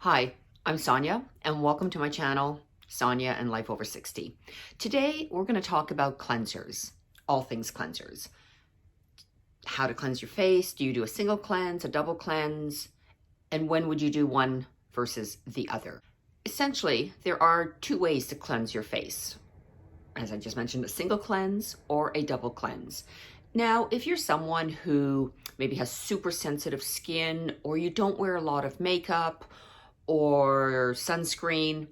Hi, I'm Sonia, and welcome to my channel, Sonia and Life Over 60. Today, we're going to talk about cleansers, all things cleansers. How to cleanse your face. Do you do a single cleanse, a double cleanse? And when would you do one versus the other? Essentially, there are two ways to cleanse your face. As I just mentioned, a single cleanse or a double cleanse. Now, if you're someone who maybe has super sensitive skin, or you don't wear a lot of makeup or sunscreen,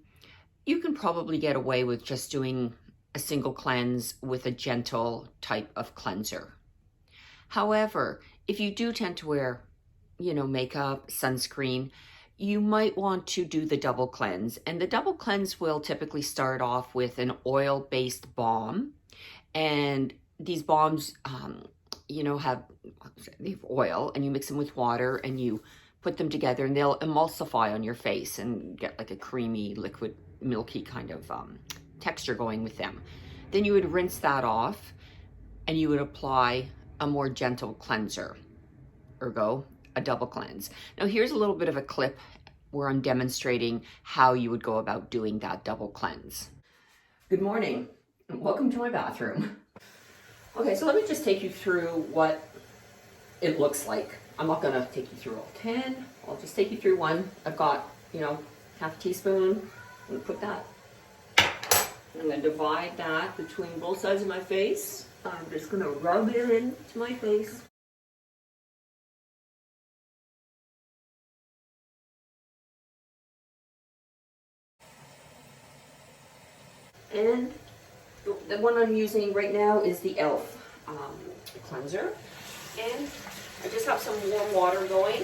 you can probably get away with just doing a single cleanse with a gentle type of cleanser. However, if you do tend to wear, makeup, sunscreen, you might want to do the double cleanse. And the double cleanse will typically start off with an oil-based balm. And these balms, have oil, and you mix them with water and you put them together, and they'll emulsify on your face and get like a creamy, liquid, milky kind of texture going with them. Then you would rinse that off and you would apply a more gentle cleanser, ergo a double cleanse. Now here's a little bit of a clip where I'm demonstrating how you would go about doing that double cleanse. Good morning and welcome to my bathroom. Okay, so let me just take you through what it looks like. I'm not gonna take you through all 10. I'll just take you through one. I've got, half a teaspoon. I'm gonna put that. I'm gonna divide that between both sides of my face. I'm just gonna rub it into my face. And the one I'm using right now is the e.l.f. Cleanser. And I just have some warm water going.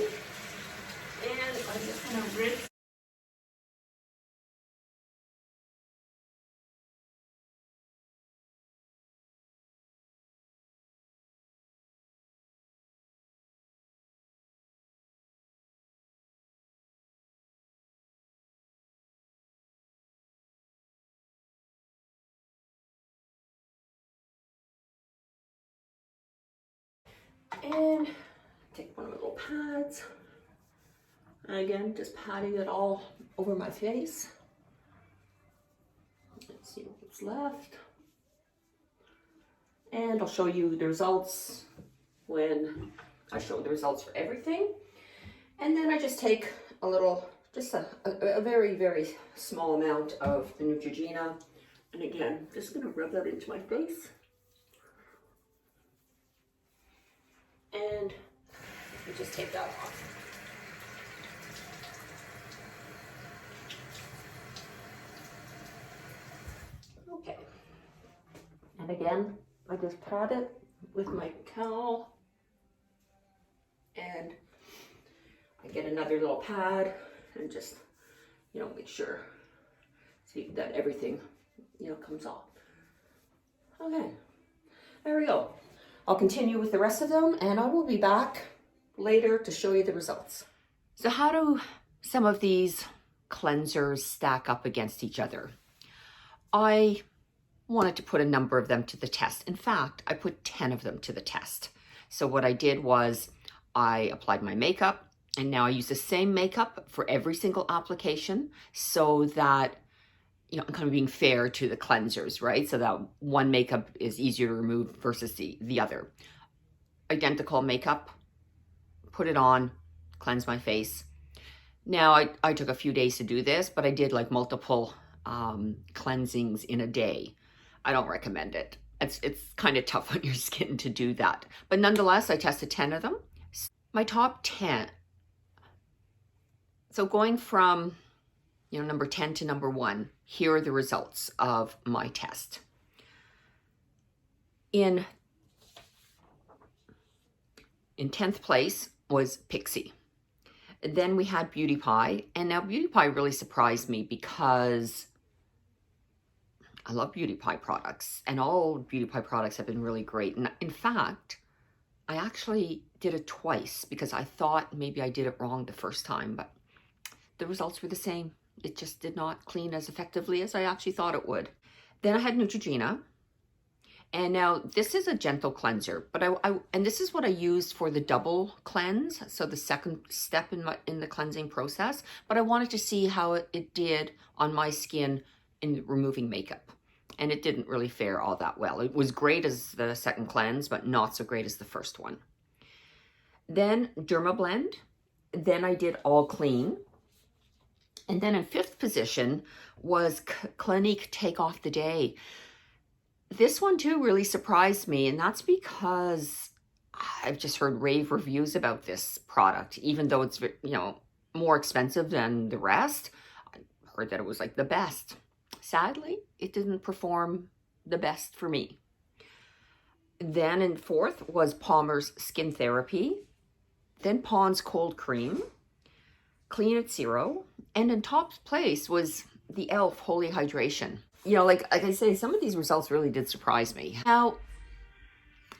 And I'm just gonna rinse. And take one of my little pads. And again, just patting it all over my face. Let's see what's left. And I'll show you the results when I show the results for everything. And then I just take a little, just a very, very small amount of the Neutrogena. And again, just gonna rub that into my face. And we just take that off. Okay. And again, I just pat it with my towel. And I get another little pad and just, make sure, see that everything, comes off. Okay, there we go. I'll continue with the rest of them and I will be back later to show you the results. So how do some of these cleansers stack up against each other? I wanted to put a number of them to the test. In fact, I put 10 of them to the test. So what I did was I applied my makeup, and now I use the same makeup for every single application so that I'm kind of being fair to the cleansers, right? So that one makeup is easier to remove versus the other. Identical makeup, put it on, cleanse my face. Now, I took a few days to do this, but I did like multiple cleansings in a day. I don't recommend it. It's kind of tough on your skin to do that. But nonetheless, I tested 10 of them. My top 10. So going from number 10 to number 1, here are the results of my test. In 10th place was Pixie. Then we had Beauty Pie, and now Beauty Pie really surprised me because I love Beauty Pie products, and all Beauty Pie products have been really great. And in fact, I actually did it twice because I thought maybe I did it wrong the first time, but the results were the same. It just did not clean as effectively as I actually thought it would. Then I had Neutrogena, And now this is a gentle cleanser, but and this is what I used for the double cleanse, so the second step in the cleansing process. But I wanted to see how it did on my skin in removing makeup, and it didn't really fare all that well. It was great as the second cleanse, but not so great as the first one. Then Derma Blend. Then I did All Clean. And then in fifth position was Clinique Take Off the Day. This one too really surprised me, and that's because I've just heard rave reviews about this product, even though it's, you know, more expensive than the rest. I heard that it was like the best. Sadly, it didn't perform the best for me. Then in fourth was Palmer's Skin Therapy, then Pond's Cold Cream, Clean at Zero, and in top place was the e.l.f. Holy Hydration. You know, like I say, some of these results really did surprise me. Now,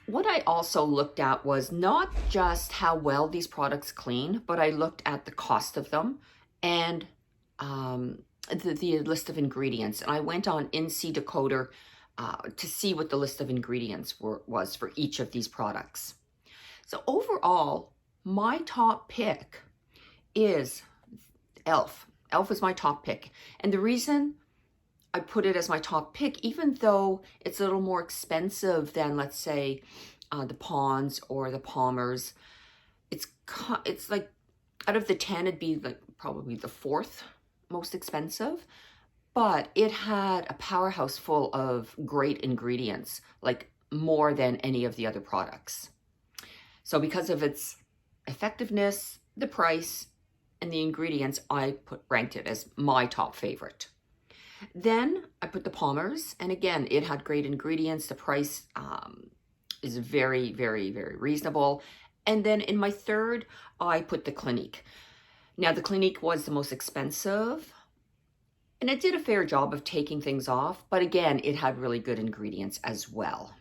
what I also looked at was not just how well these products clean, but I looked at the cost of them and the list of ingredients. And I went on NC Decoder to see what the list of ingredients was for each of these products. So overall, my top pick is e.l.f. e.l.f. is my top pick. And the reason I put it as my top pick, even though it's a little more expensive than, let's say, the Pond's or the Palmer's, it's like, out of the 10, it'd be like probably the fourth most expensive, but it had a powerhouse full of great ingredients, like more than any of the other products. So because of its effectiveness, the price, and the ingredients, I ranked it as my top favorite. Then I put the Palmer's, and again, it had great ingredients. The price is very, very, very reasonable. And then in my third, I put the Clinique. Now, the Clinique was the most expensive, and it did a fair job of taking things off, but again, it had really good ingredients as well.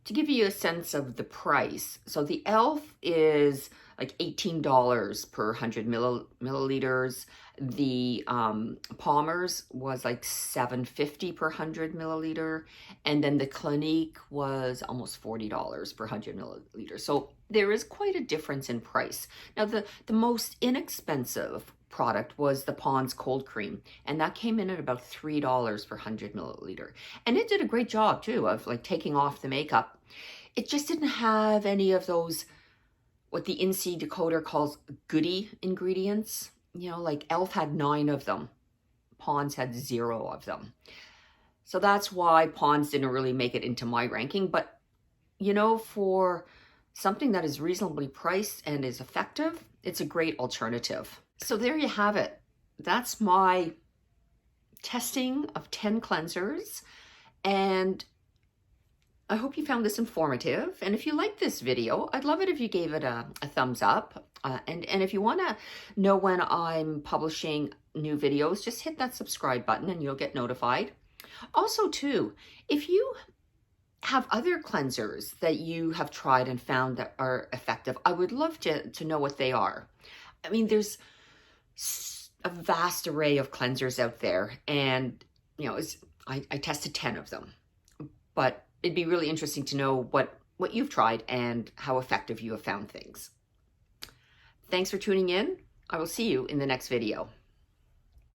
To give you a sense of the price, so the e.l.f. is like $18 per 100 milliliters. The Palmer's was like $7.50 per 100 milliliter. And then the Clinique was almost $40 per 100 milliliters. So there is quite a difference in price. Now, the most inexpensive product was the Pond's Cold Cream, and that came in at about $3 per 100 milliliter. And it did a great job too of like taking off the makeup. It just didn't have any of those, what the NC Decoder calls goody ingredients. You know, like e.l.f. had 9 of them. Pond's had 0 of them. So that's why Pond's didn't really make it into my ranking. But, you know, for something that is reasonably priced and is effective, it's a great alternative. So there you have it. That's my testing of 10 cleansers. And I hope you found this informative. And if you like this video, I'd love it if you gave it a thumbs up. And if you want to know when I'm publishing new videos, just hit that subscribe button and you'll get notified. Also, too, if you have other cleansers that you have tried and found that are effective, I would love to know what they are. I mean, there's a vast array of cleansers out there, and, you know, I tested 10 of them. But it'd be really interesting to know what you've tried and how effective you have found things. Thanks for tuning in. I will see you in the next video.